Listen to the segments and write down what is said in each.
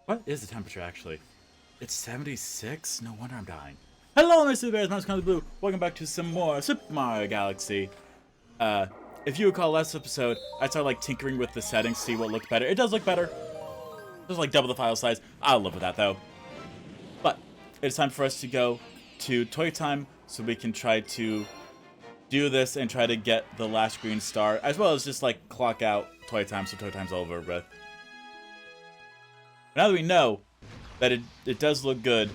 What is the temperature, actually? It's 76? No wonder I'm dying. Hello, my super bears. My name's Chronically Blue. Welcome back to some more Super Mario Galaxy. If you recall last episode, I started, like, tinkering with the settings, see what looked better. It does look better. Just, like, double the file size. I'll live with that, though. But it's time for us to go to Toy Time so we can try to do this and try to get the last green star, as well as just, like, clock out Toy Time so Toy Time's over with. Now that we know that it does look good,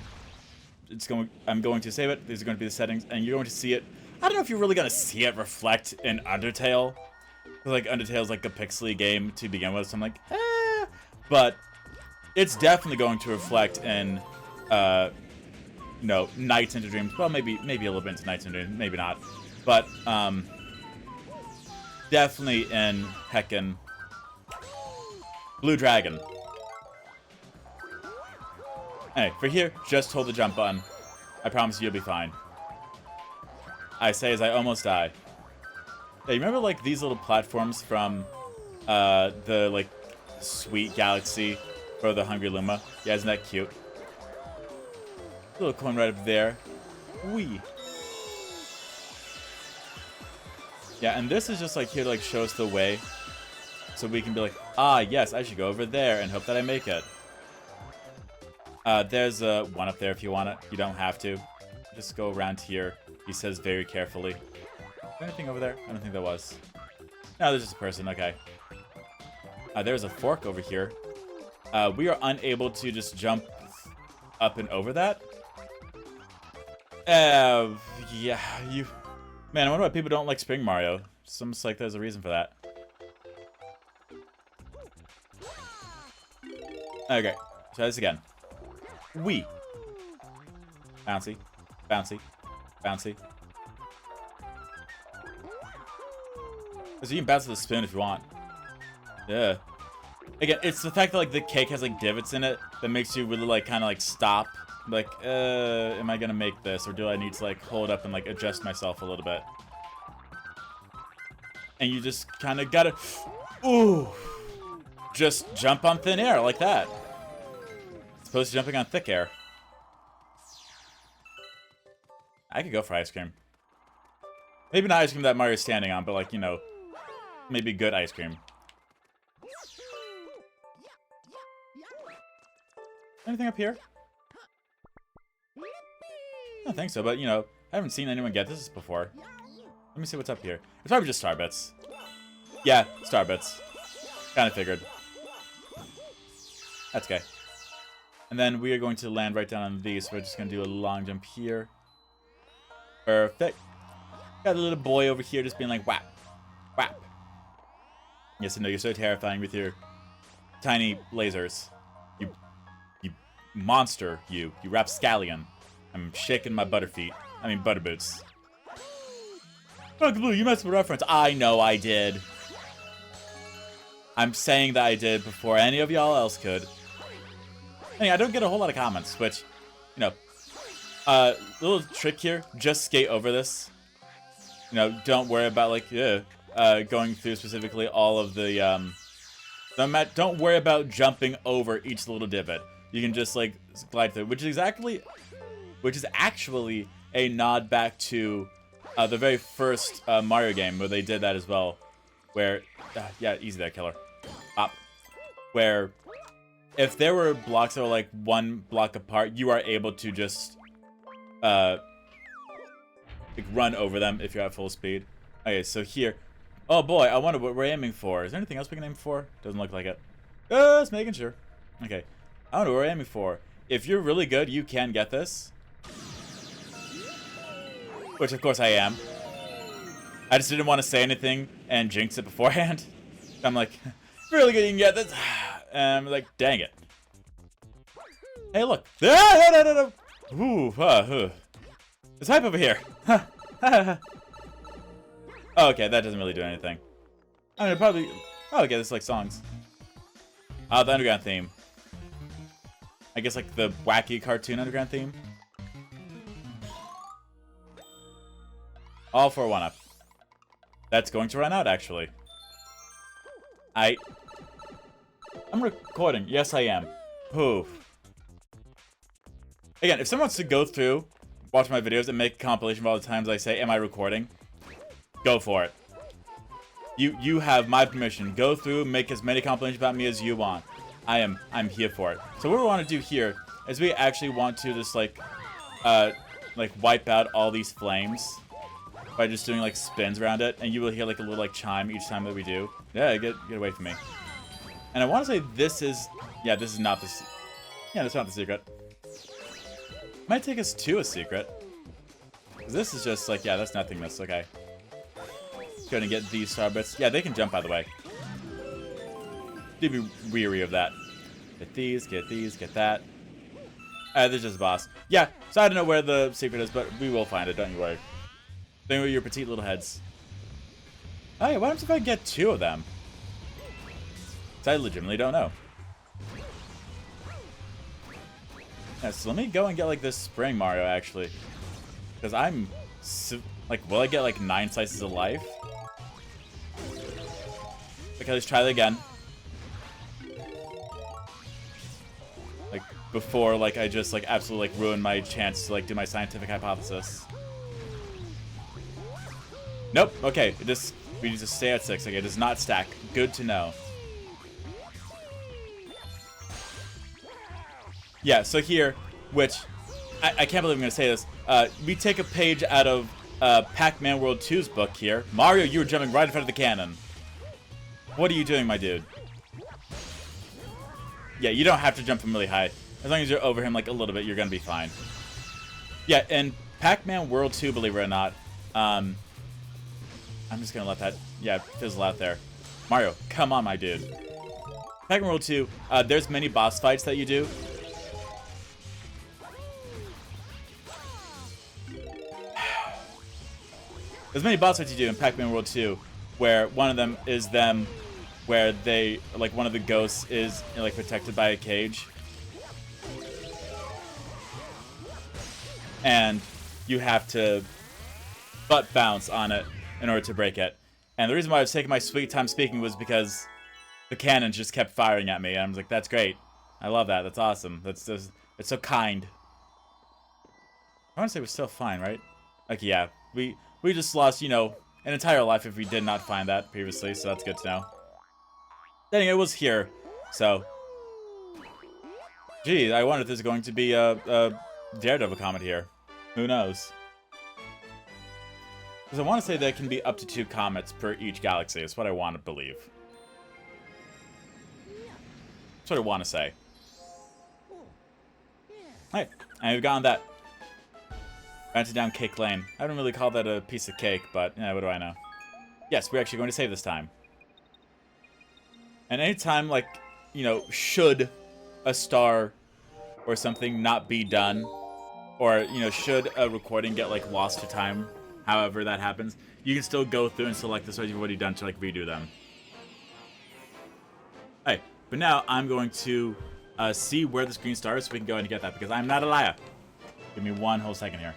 I'm going to save it. These are going to be the settings, and you're going to see it. I don't know if you're really going to see it reflect in Undertale. Like, Undertale's like a pixely game to begin with, so I'm like, eh. But it's definitely going to reflect in, Nights into Dreams. Well, maybe a little bit into Nights into Dreams, maybe not. But, definitely in heckin' Blue Dragon. Anyway, for here, just hold the jump button. I promise you'll be fine. I say as I almost die. Yeah, you remember, like, these little platforms from, the, like, Sweet Galaxy for the Hungry Luma? Yeah, isn't that cute? Little coin right up there. Wee. Yeah, and this is just, like, here to, like, show us the way. So we can be like, ah, yes, I should go over there and hope that I make it. There's one up there if you want it. You don't have to. Just go around here. He says very carefully. Is there anything over there? I don't think there was. No, there's just a person. Okay. There's a fork over here. We are unable to just jump up and over that. Yeah, you... Man, I wonder why people don't like Spring Mario. Seems like there's a reason for that. Okay. Try this again. Wee. Bouncy. Bouncy. Bouncy. So you can bounce with the spoon if you want. Yeah. Again, it's the fact that, like, the cake has, like, divots in it that makes you really, like, kind of, like, stop. Like, am I gonna make this? Or do I need to, like, hold up and, like, adjust myself a little bit? And you just kind of gotta... Ooh! Just jump on thin air like that. As opposed to jumping on thick air. I could go for ice cream. Maybe not ice cream that Mario's standing on, but, like, you know, maybe good ice cream. Anything up here? I don't think so, but, you know, I haven't seen anyone get this before. Let me see what's up here. It's probably just star bits. Yeah, star bits. Kind of figured. That's okay. And then we are going to land right down on these, so we're just going to do a long jump here. Perfect. Got a little boy over here just being like, whap. Whap. Yes, I know, you're so terrifying with your tiny lasers. You monster, you rapscallion. I'm shaking my butterfeet. I mean, butterboots. Oh, Blue, you messed with reference. I know I did. I'm saying that I did before any of y'all else could. Anyway, I don't get a whole lot of comments, which, you know, little trick here, just skate over this. You know, don't worry about, like, going through specifically all of the, don't worry about jumping over each little divot. You can just, like, glide through, which is actually a nod back to the very first Mario game where they did that as well. Where, yeah, easy there, killer. Up. Where, if there were blocks that were, like, one block apart, you are able to just, like, run over them if you're at full speed. Okay, so here. Oh, boy, I wonder what we're aiming for. Is there anything else we can aim for? Doesn't look like it. Just making sure. Okay. I wonder what we're aiming for. If you're really good, you can get this. Which, of course, I am. I just didn't want to say anything and jinx it beforehand. I'm like, really good, you can get this. And I'm like, dang it. Hey, look. Ooh, there's hype over here. Oh, okay, that doesn't really do anything. I mean, probably... Oh, okay, this is like songs. Oh, the underground theme. I guess, like, the wacky cartoon underground theme. All for 1-up. That's going to run out, actually. I'm recording. Yes, I am. Poof. Again, if someone wants to go through, watch my videos, and make a compilation of all the times I say, am I recording? Go for it. You have my permission. Go through, make as many compilations about me as you want. I'm here for it. So what we want to do here is we actually want to just like wipe out all these flames by just doing like spins around it, and you will hear like a little like chime each time that we do. Yeah, get away from me. And I want to say this is, yeah, this is not the, yeah, that's not the secret. Might take us to a secret. This is just like, yeah, that's nothingness. Okay. Gonna get these star bits. Yeah, they can jump, by the way. Do be weary of that. Get these, get that. There's just a boss. Yeah, so I don't know where the secret is, but we will find it, don't you worry. Think with your petite little heads. Oh yeah, what happens if I get 2 of them? I legitimately don't know. Yeah, so let me go and get like this spring Mario actually, because I'm like, will I get like 9 slices of life? Okay, let's try that again. Like before, like I just like absolutely like ruined my chance to like do my scientific hypothesis. Nope. Okay, we need to stay at 6. Okay, it does not stack. Good to know. Yeah, so here, which, I can't believe I'm going to say this, we take a page out of Pac-Man World 2's book here. Mario, you were jumping right in front of the cannon. What are you doing, my dude? Yeah, you don't have to jump from really high. As long as you're over him like a little bit, you're going to be fine. Yeah, and Pac-Man World 2, believe it or not, I'm just going to let that, yeah, fizzle out there. Mario, come on, my dude. Pac-Man World 2, there's many boss fights that you do. There's many boss fights you do in Pac-Man World 2, where one of them is them, where they, like, one of the ghosts is, you know, like, protected by a cage. And you have to butt bounce on it in order to break it. And the reason why I was taking my sweet time speaking was because the cannons just kept firing at me. And I was like, that's great. I love that. That's awesome. It's so kind. I want to say we're still fine, right? Like, yeah. We just lost, you know, an entire life if we did not find that previously, so that's good to know. Then it was here, so. Gee, I wonder if there's going to be a Daredevil comet here. Who knows? Because I want to say there can be up to 2 comets per each galaxy. That's what I want to believe. That's what I want to say. Hey, and we've gotten that. Mounted down Cake Lane. I don't really call that a piece of cake, but yeah, what do I know? Yes, we're actually going to save this time. And anytime, like, you know, should a star or something not be done, or, you know, should a recording get, like, lost to time, however that happens, you can still go through and select the stars you've already done to, like, redo them. Hey, but now I'm going to see where this green star is so we can go ahead and get that, because I'm not a liar. Give me one whole second here.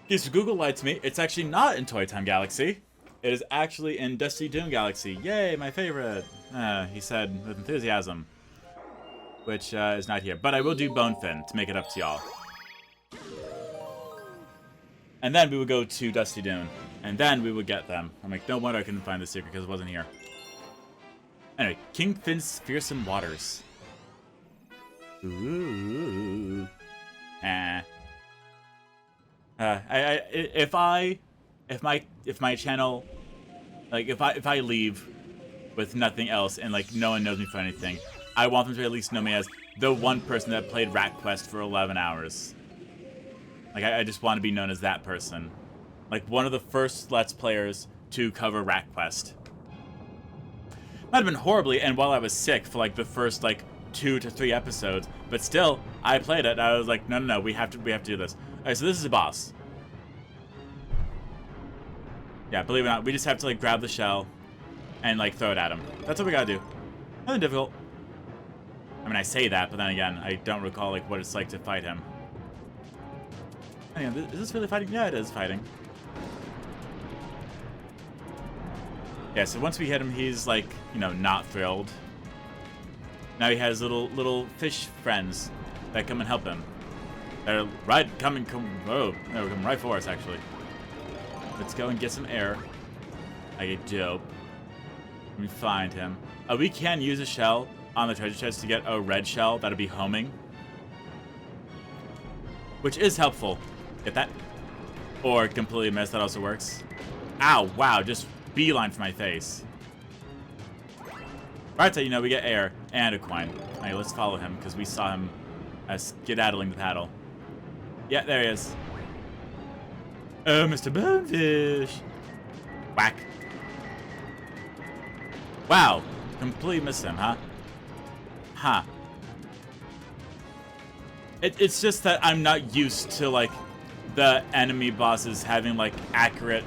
Okay, so Google lied to me. It's actually not in Toy Time Galaxy. It is actually in Dusty Doom Galaxy. Yay, my favorite. He said with enthusiasm. Which is not here. But I will do Bonefin to make it up to y'all. And then we would go to Dusty Dune. And then we would get them. I'm like, no wonder I couldn't find the secret because it wasn't here. Anyway, King Finn's Fearsome Waters. Ooh. If my channel, like, if I leave with nothing else and, like, no one knows me for anything, I want them to at least know me as the one person that played Rat Quest for 11 hours. Like, I just want to be known as that person. Like, one of the first Let's Players to cover Rat Quest. Might have been horribly, and while I was sick for, like, the first, like, 2 to 3 episodes, but still, I played it. I was like, no, we have to do this. Alright, so this is a boss. Yeah, believe it or not, we just have to, like, grab the shell and, like, throw it at him. That's what we gotta do. Nothing difficult. I mean, I say that, but then again, I don't recall, like, what it's like to fight him. Anyway, is this really fighting? Yeah, it is fighting. Yeah, so once we hit him, he's, like, you know, not thrilled. Now he has little fish friends that come and help him. They're coming right for us, actually. Let's go and get some air. I get dope. Let me find him. We can use a shell on the treasure chest to get a red shell that'll be homing. Which is helpful. Get that? Or completely miss, that also works. Ow, wow, just beeline for my face. Alright, so you know, we get air and a coin. Alright, let's follow him, because we saw him skedaddling the paddle. Yeah, there he is. Oh, Mr. Bonefish. Whack. Wow, completely missed him, huh? Huh. It's just that I'm not used to, like, the enemy bosses having, like, accurate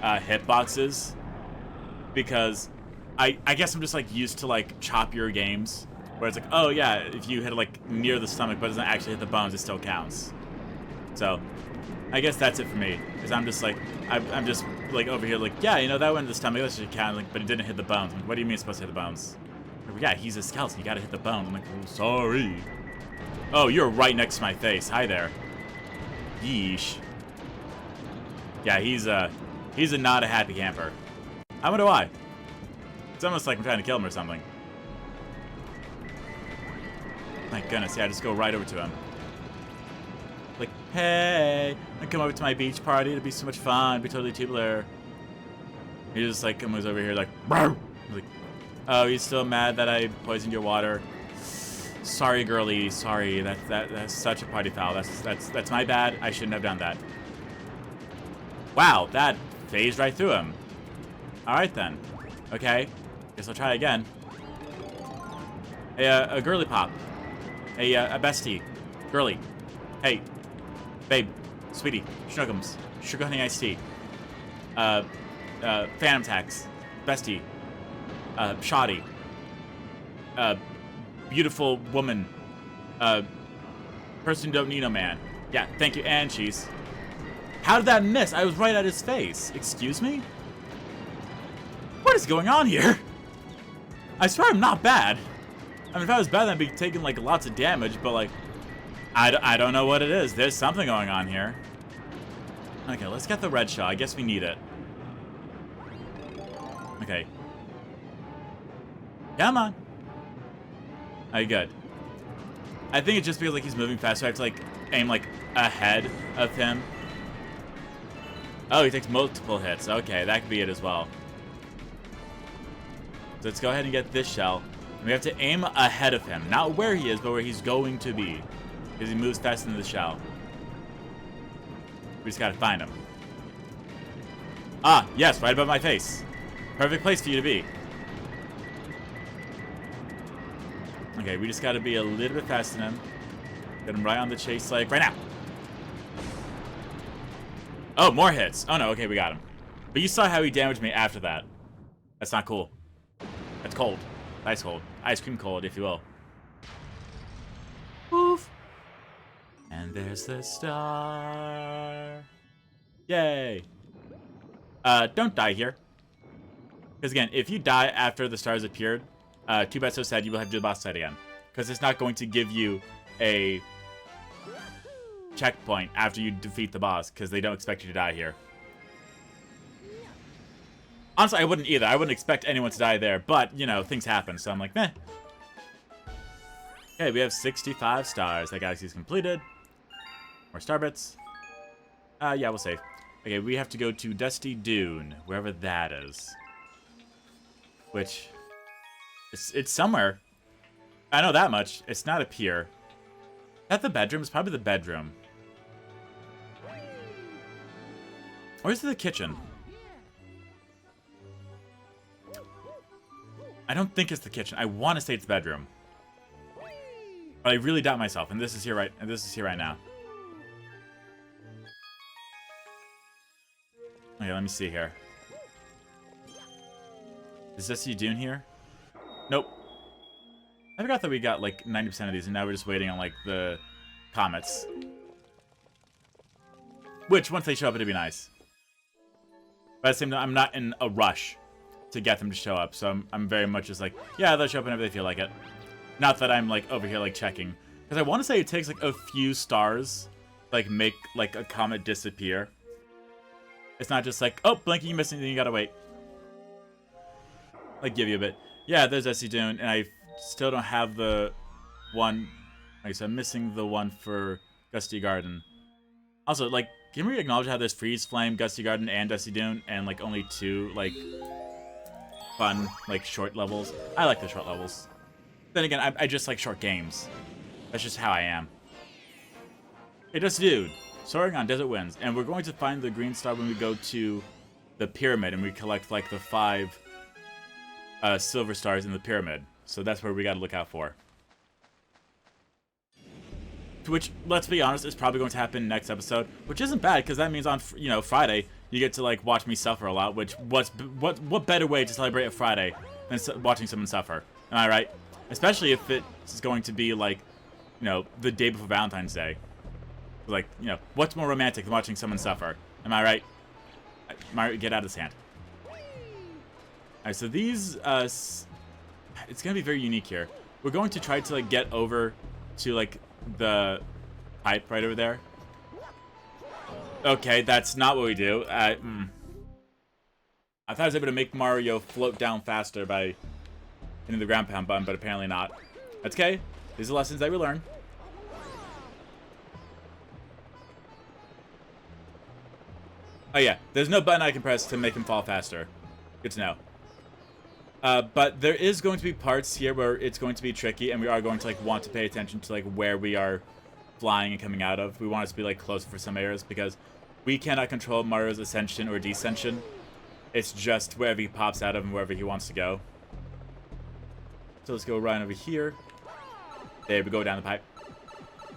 hitboxes. Because I guess I'm just, like, used to, like, choppier games. Where it's like, oh, yeah, if you hit it, like, near the stomach but it doesn't actually hit the bones, it still counts. So, I guess that's it for me. Because I'm just, like, I'm just, like, over here, like, yeah, you know, that went to the stomach, that should count, like, but it didn't hit the bones. Like, what do you mean it's supposed to hit the bones? Like, yeah, he's a skeleton, you gotta hit the bones. I'm like, oh, sorry. Oh, you're right next to my face. Hi there. Yeesh. Yeah, he's a not a happy camper. I wonder why. It's almost like I'm trying to kill him or something. My goodness, yeah, just go right over to him. Like, hey, I come over to my beach party. It'd be so much fun. It'd be totally tubular. He just like comes over here like, like, oh, he's still mad that I poisoned your water. Sorry, girly. Sorry. That's such a party foul. That's my bad. I shouldn't have done that. Wow, that phased right through him. All right then. Okay. Guess I'll try again. A girly pop. A bestie. Girly. Hey. Babe. Sweetie. Schnuggums. Sugar honey iced tea. Phantom tax. Bestie. Shoddy. Beautiful woman. Person who don't need no man. Yeah, thank you. And cheese. How did that miss? I was right at his face. Excuse me? What is going on here? I swear I'm not bad. I mean, if I was bad, then I'd be taking, like, lots of damage, but, like, I don't know what it is. There's something going on here. Okay, let's get the red shell. I guess we need it. Okay. Come on. Alright, good. I think it's just because, like, he's moving fast, so I have to, like, aim, like, ahead of him. Oh, he takes multiple hits. Okay, that could be it as well. So let's go ahead and get this shell. And we have to aim ahead of him. Not where he is, but where he's going to be. Because he moves faster than the shell. We just gotta find him. Ah, yes, right above my face. Perfect place for you to be. Okay, we just gotta be a little bit faster than him. Get him right on the chase, like, right now. Oh, more hits. Oh, no, okay, we got him. But you saw how he damaged me after that. That's not cool. That's cold. Ice cold. Ice cream cold, if you will. Woof. And there's the star. Yay. Don't die here. Because again, if you die after the stars appeared, too bad, so sad, you will have to do the boss fight again. Because it's not going to give you a checkpoint after you defeat the boss, because they don't expect you to die here. Honestly, I wouldn't either. I wouldn't expect anyone to die there, but, you know, things happen, so I'm like, meh. Okay, we have 65 stars. That galaxy's completed. More star bits. Yeah, we'll save. Okay, we have to go to Dusty Dune, wherever that is. Which, it's somewhere. I know that much. It's not up here. Is that the bedroom? It's probably the bedroom. Or is it the kitchen? I don't think it's the kitchen. I want to say it's the bedroom. But I really doubt myself, and this is here right now. Okay, let me see here. Is Dusty Dune here? Nope. I forgot that we got like 90% of these, and now we're just waiting on like the comets. Which, once they show up, it'd be nice. But at the same time, I'm not in a rush to get them to show up, so I'm very much just like, yeah, they'll show up whenever they feel like it. Not that I'm, like, over here, like, checking. Because I want to say it takes, like, a few stars, like, make, like, a comet disappear. It's not just like, oh, Blinky, you missed anything, you gotta wait. Like, give you a bit. Yeah, there's Essie Dune, and I still don't have the one. Like I said, I'm missing the one for Gusty Garden. Also, like, can we acknowledge how there's Freeze Flame, Gusty Garden, and Dusty Dune, and, like, only 2, like, fun, like, short levels? I like the short levels. Then again, I just like short games. That's just how I am. Hey, Dusty Dude. Soaring on Desert Winds. And we're going to find the green star when we go to the pyramid, and we collect, like, the 5 silver stars in the pyramid. So that's where we gotta look out for. Which, let's be honest, is probably going to happen next episode, which isn't bad, because that means on, you know, Friday, you get to, like, watch me suffer a lot, which, what better way to celebrate a Friday than watching someone suffer? Am I right? Especially if it's going to be, like, you know, the day before Valentine's Day. Like, you know, what's more romantic than watching someone suffer? Am I right? Get out of this hand. Alright, so these, it's gonna be very unique here. We're going to try to, like, get over to, like, the pipe right over there. Okay, that's not what we do. I thought I was able to make Mario float down faster by hitting the ground pound button, but apparently not. That's okay. These are lessons that we learn. Oh yeah, there's no button I can press to make him fall faster. Good to know. But there is going to be parts here where it's going to be tricky, and we are going to, like, want to pay attention to, like, where we are flying and coming out of. We want it to be, like, closer for some areas, because we cannot control Mario's ascension or descension. It's just wherever he pops out of and wherever he wants to go. So let's go right over here. There we go, down the pipe.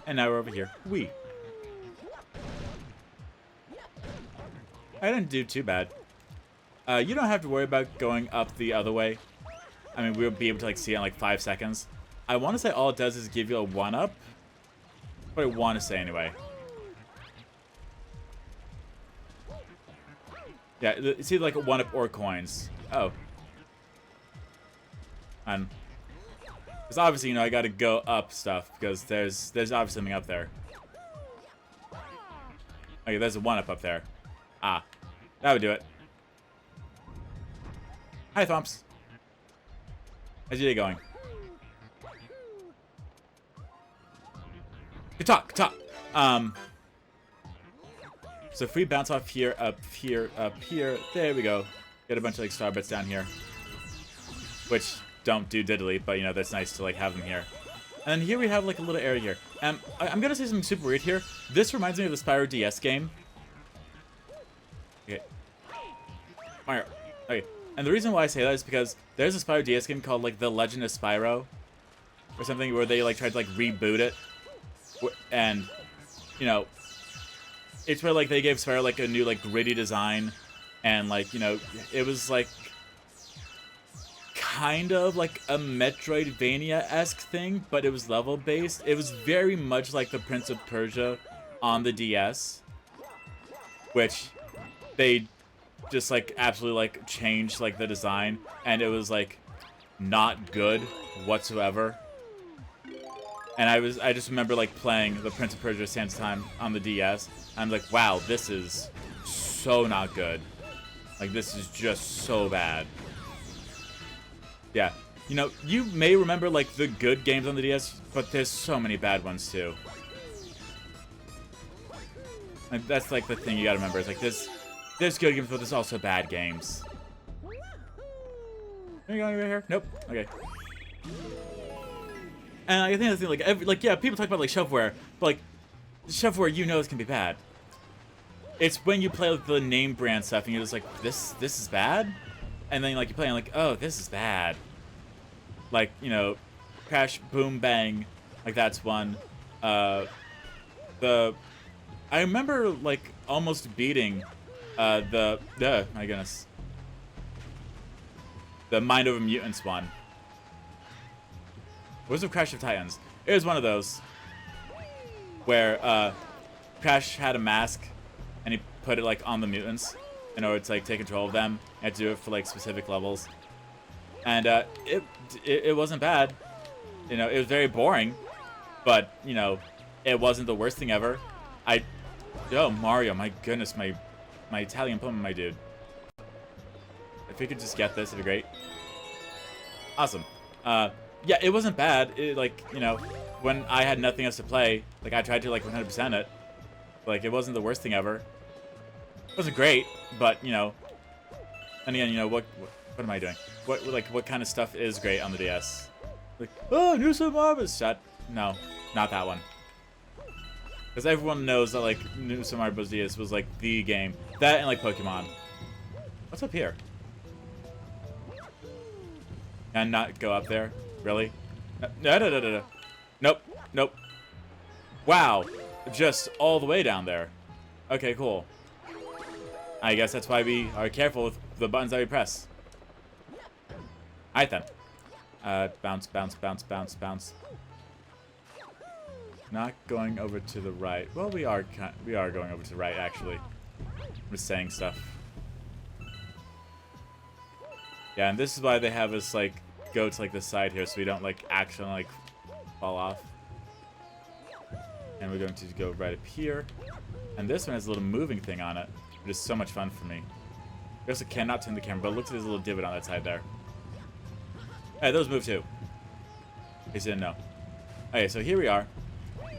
And now we're over here. Whee! I didn't do too bad. You don't have to worry about going up the other way. I mean, we'll be able to, like, see it in, like, 5 seconds. I want to say all it does is give you a 1-up. What I want to say, anyway. Yeah, it's either, like, a 1-up or coins. Oh. Because obviously, you know, I gotta go up stuff, because there's obviously something up there. Okay, there's a 1-up up there. Ah. That would do it. Hi, Thumps. How's your day going? Good talk, good talk. So if we bounce off here, up here, up here, there we go. Get a bunch of, like, star bits down here. Which don't do diddly, but, you know, that's nice to, like, have them here. And here we have, like, a little area here. I'm gonna say something super weird here. This reminds me of the Spyro DS game. Okay. Mario. Okay. And the reason why I say that is because there's a Spyro DS game called, like, The Legend of Spyro. Or something where they, like, tried to, like, reboot it. And, you know, it's where, like, they gave Spyro, like, a new, like, gritty design. And, like, you know, it was, like, kind of like a Metroidvania-esque thing, but it was level-based. It was very much like the Prince of Persia on the DS. Which they just, like, absolutely, like, changed, like, the design, and it was, like, not good whatsoever. And I just remember, like, playing the Prince of Persia Sands of Time on the DS. I'm like, wow, this is so not good. Like, this is just so bad. Yeah. You know, you may remember, like, the good games on the DS, but there's so many bad ones, too. Like, that's, like, the thing you gotta remember. It's like, there's good games, but there's also bad games. Are you going right here? Nope. Okay. And I think that's the thing, like, yeah, people talk about, like, shovelware, but, like, shovelware, you know, can be bad. It's when you play, like, the name brand stuff, and you're just like, this is bad? And then, like, you play, and like, oh, this is bad. Like, you know, Crash, Boom, Bang, like, that's one. I remember, like, almost beating, my goodness. The Mind Over Mutants one. What was the Crash of Titans? It was one of those. Where, Crash had a mask, and he put it, like, on the mutants in order to, like, take control of them. And to do it for, like, specific levels. And, it wasn't bad. You know, it was very boring, but, you know, it wasn't the worst thing ever. Oh, Mario, my goodness, my Italian plumber, my dude. If we could just get this, it'd be great. Awesome. Yeah, it wasn't bad. It, like, you know, when I had nothing else to play, like, I tried to, like, 100% it. Like, it wasn't the worst thing ever. It wasn't great, but, you know, and again, you know, what am I doing? What kind of stuff is great on the DS? Like, oh, New Super Mario Shut. No, not that one. Because everyone knows that, like, New Super Mario Bros. DS was, like, the game. That and, like, Pokemon. What's up here? And not go up there? Really? No. Nope. Wow. Just all the way down there. Okay, cool. I guess that's why we are careful with the buttons that we press. Alright then. Bounce. Not going over to the right. Well, we are going over to the right, actually. We're saying stuff. Yeah, and this is why they have us, like, go to, like, the side here so we don't, like, actually, like, fall off. And we're going to go right up here. And this one has a little moving thing on it. It is so much fun for me. We also cannot turn the camera, but look at this little divot on that side there. Hey, those move too. In case you didn't know. Okay, so here we are.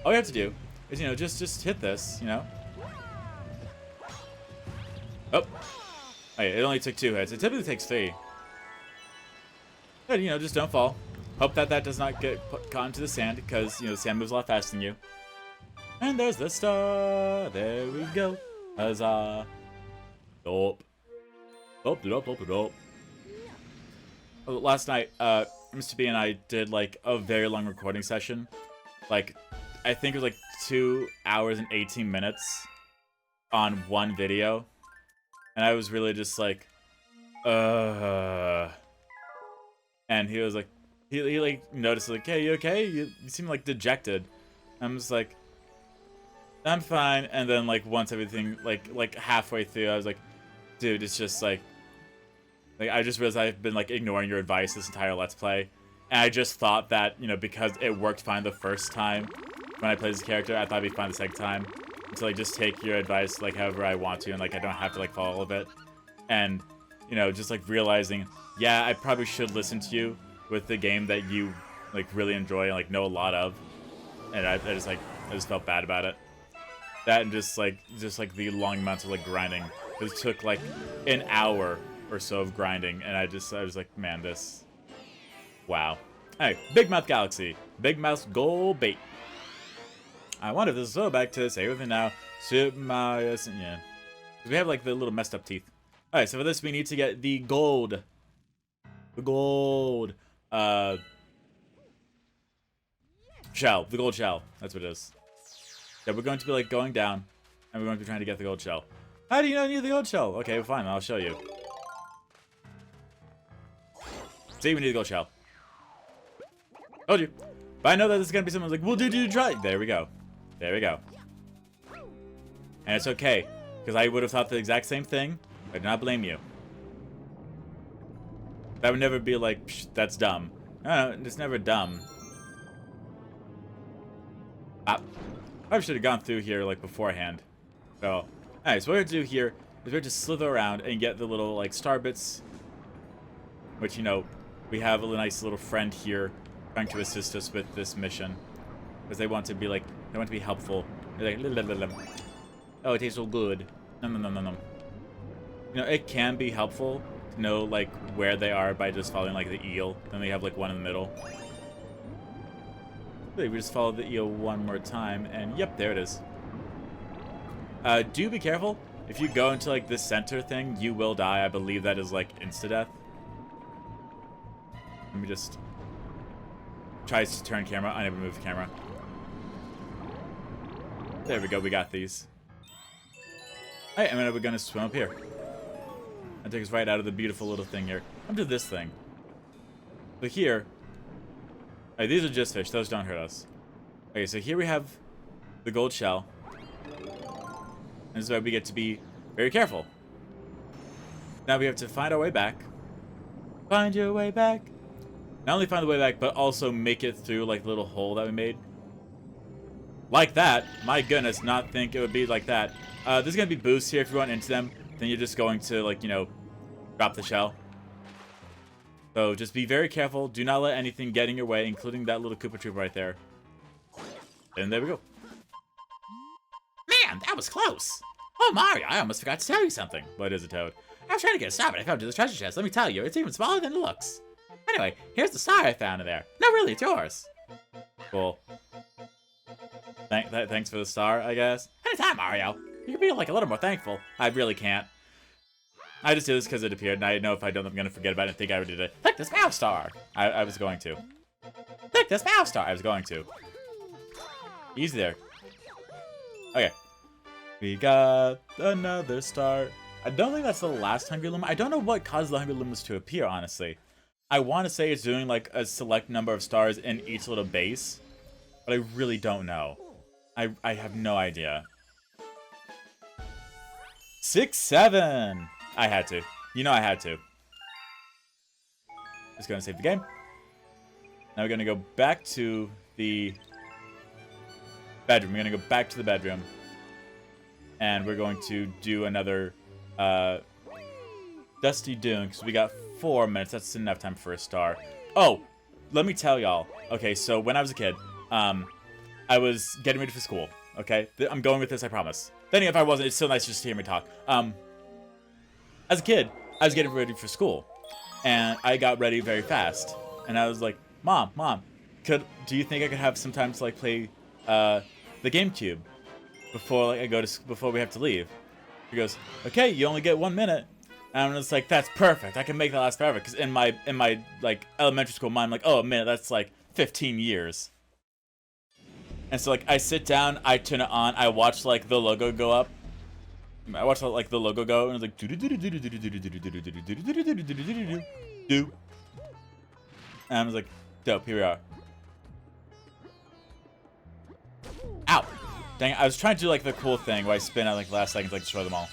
All we have to do is, you know, just hit this, you know. Oh. Okay, it only took 2 hits. It typically takes 3. But, you know, just don't fall. Hope that does not get caught into the sand, because, you know, the sand moves a lot faster than you. And there's the star. There we go. Huzzah. Dope. Dope. Last night, Mr. B and I did, like, a very long recording session. Like, I think it was, like, 2 hours and 18 minutes on one video. And I was really just like, And he was like, he like, noticed, like, hey, you okay? You seem, like, dejected. I'm just like, I'm fine. And then, like, once everything, like halfway through, I was like, dude, it's just, like, I just realized I've been, like, ignoring your advice this entire Let's Play. And I just thought that, you know, because it worked fine the first time when I played this character, I thought it'd be fine the second time. So, like, just take your advice, like, however I want to, and, like, I don't have to, like, follow all of it. And, you know, just, like, realizing, yeah, I probably should listen to you with the game that you, like, really enjoy and, like, know a lot of. And I just felt bad about it. That and just like the long amounts of, like, grinding. It took, like, an hour or so of grinding, and I was like, man, this... Wow. Hey, Big Mouth Galaxy. Big Mouth Gold Bait. I wonder if this is so back to say with it now. Super Mario... Yeah. Because we have, like, the little messed up teeth. Alright, so for this we need to get the gold. The gold. Shell. The gold shell. That's what it is. Yeah, we're going to be, like, going down, and we're going to be trying to get the gold shell. How do you know you need the gold shell? Okay, fine, I'll show you. See, we need the gold shell. Told you. But I know that this is going to be someone's like, well, did you try? There we go. There we go. And it's okay, because I would have thought the exact same thing. I do not blame you. That would never be like, psh, that's dumb. No, it's never dumb. I should have gone through here, like, beforehand. So, alright, so what we're going to do here is we're going to slither around and get the little, like, star bits. Which, you know, we have a nice little friend here trying to assist us with this mission. Because they want to be, like, they want to be helpful. They're like, oh, it tastes so good. No. You know, it can be helpful to know, like, where they are by just following, like, the eel. Then we have, like, one in the middle. We just follow the eel one more time, and yep, there it is. Do be careful. If you go into, like, this center thing, you will die. I believe that is, like, insta-death. Let me just... Tries to turn camera. I never move the camera. There we go. We got these. Alright, and then we're gonna swim up here. That takes us right out of the beautiful little thing here. Come to this thing. So here... Alright, these are just fish. Those don't hurt us. Okay, so here we have the gold shell. And this is why we get to be very careful. Now we have to find our way back. Find your way back. Not only find the way back, but also make it through, like, the little hole that we made. Like that. My goodness, not think it would be like that. There's going to be boosts here if you run into them. Then you're just going to, like, you know, drop the shell. So just be very careful. Do not let anything get in your way, including that little Koopa Troopa right there. And there we go. Man, that was close. Oh, Mario, I almost forgot to tell you something. What is it, Toad? I was trying to get a star, but I found it in the treasure chest. Let me tell you, it's even smaller than it looks. Anyway, here's the star I found in there. No, really, it's yours. Cool. Thanks for the star, I guess. Anytime, Mario. You can be, like, a little more thankful. I really can't. I just do this because it appeared, and I know if I don't, I'm going to forget about it and think I already did it. Click this mouse star. I was going to. Click this mouse star. I was going to. Easy there. Okay. We got another star. I don't think that's the last Hungry Luma. I don't know what caused the Hungry Lumas to appear, honestly. I want to say it's doing, like, a select number of stars in each little base, but I really don't know. I have no idea. 6, 7. I had to. You know I had to. Just gonna save the game. Now we're gonna go back to the bedroom. We're gonna go back to the bedroom. And we're going to do another Dusty Dune, because we got 4 minutes. That's enough time for a star. Oh, let me tell y'all. Okay, so when I was a kid, I was getting ready for school. Okay, I'm going with this, I promise. Then if I wasn't, it's still nice just to hear me talk. As a kid, I was getting ready for school, and I got ready very fast. And I was like, Mom, do you think I could have some time to, like, play the GameCube before, like, before we have to leave? She goes, okay, you only get 1 minute. And I'm just like, that's perfect. I can make that last forever. Because in my like elementary school mind, I'm like, oh, a minute, that's like 15 years. And so, like, I sit down, I turn it on, I watch, like, the logo go up. I watched, like, the logo go, and it's like, do. And I was like, dope, here we are. Ow! Dang it, I was trying to do, like, the cool thing where I spin at, like, last second to, like, destroy them all.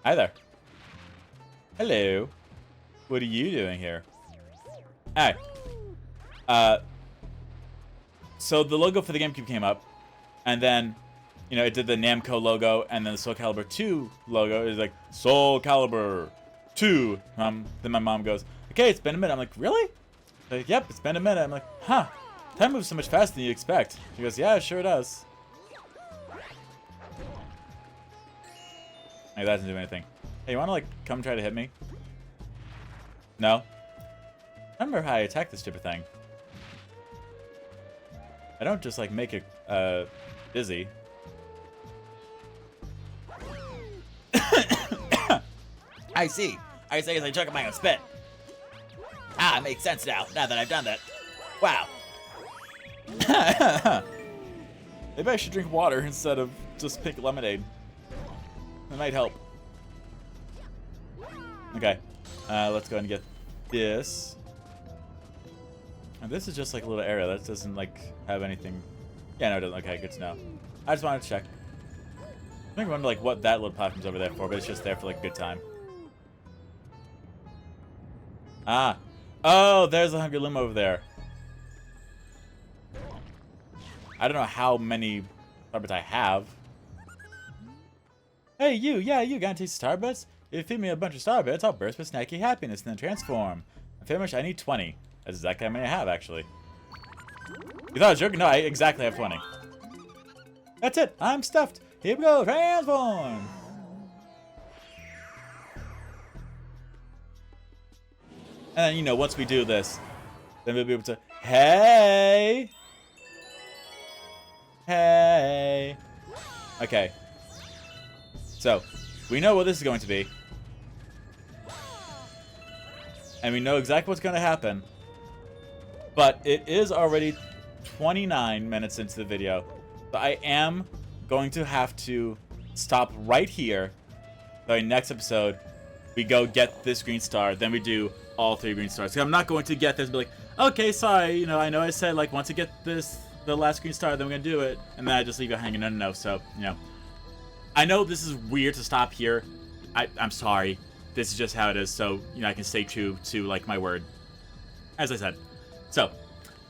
Hi there. Hello. What are you doing here? Hey. So the logo for the GameCube came up, and then, you know, it did the Namco logo, and then the Soul Calibur 2 logo is like, Soul Calibur 2. Then my mom goes, okay, it's been a minute. I'm like, really? Like, yep, it's been a minute. I'm like, huh. Time moves so much faster than you expect. She goes, yeah, it sure does. Hey, that doesn't do anything. Hey, you want to, like, come try to hit me? No? I remember how I attack this stupid thing. I don't just, like, make it, busy. I see. I say as I choke my own spit. Ah, it makes sense now that I've done that. Wow. Maybe I should drink water instead of just pink lemonade. That might help. Okay. Let's go ahead and get this. And this is just like a little area. That doesn't like have anything. Yeah, no, it doesn't. Okay, good to know. I just wanted to check. I wonder like what that little platform's over there for, but it's just there for like a good time. Ah. Oh, there's a Hungry Luma over there. I don't know how many Starbits I have. Hey, you. Yeah, you got to taste Starbits? If you feed me a bunch of Starbits, I'll burst with snacky happiness and then transform. I'm finished. I need 20. That's exactly how many I have, actually. You thought I was joking? No, I exactly have 20. That's it. I'm stuffed. Here we go. Transform. And then, you know, once we do this, then we'll be able to... Hey! Hey! Okay. So, we know what this is going to be. And we know exactly what's going to happen. But it is already 29 minutes into the video. So I am going to have to stop right here. So in next episode, we go get this green star. Then we do all 3 green stars. So I'm not going to get this and be like, okay, sorry, you know, I know I said, like, once I get this, the last green star, then we're going to do it. And then I just leave it hanging. No. So, you know. I know this is weird to stop here. I'm sorry. this is just how it is, so, you know, I can stay true to, like, my word. As I said. So,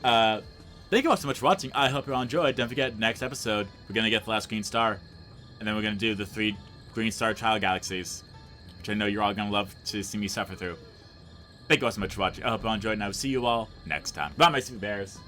thank you all so much for watching. I hope you all enjoyed. Don't forget, next episode, we're going to get the last green star. And then we're going to do the 3 green star trial galaxies, which I know you're all going to love to see me suffer through. Thank you all so much for watching. I hope you all enjoyed, and I will see you all next time. Bye, my sweet bears.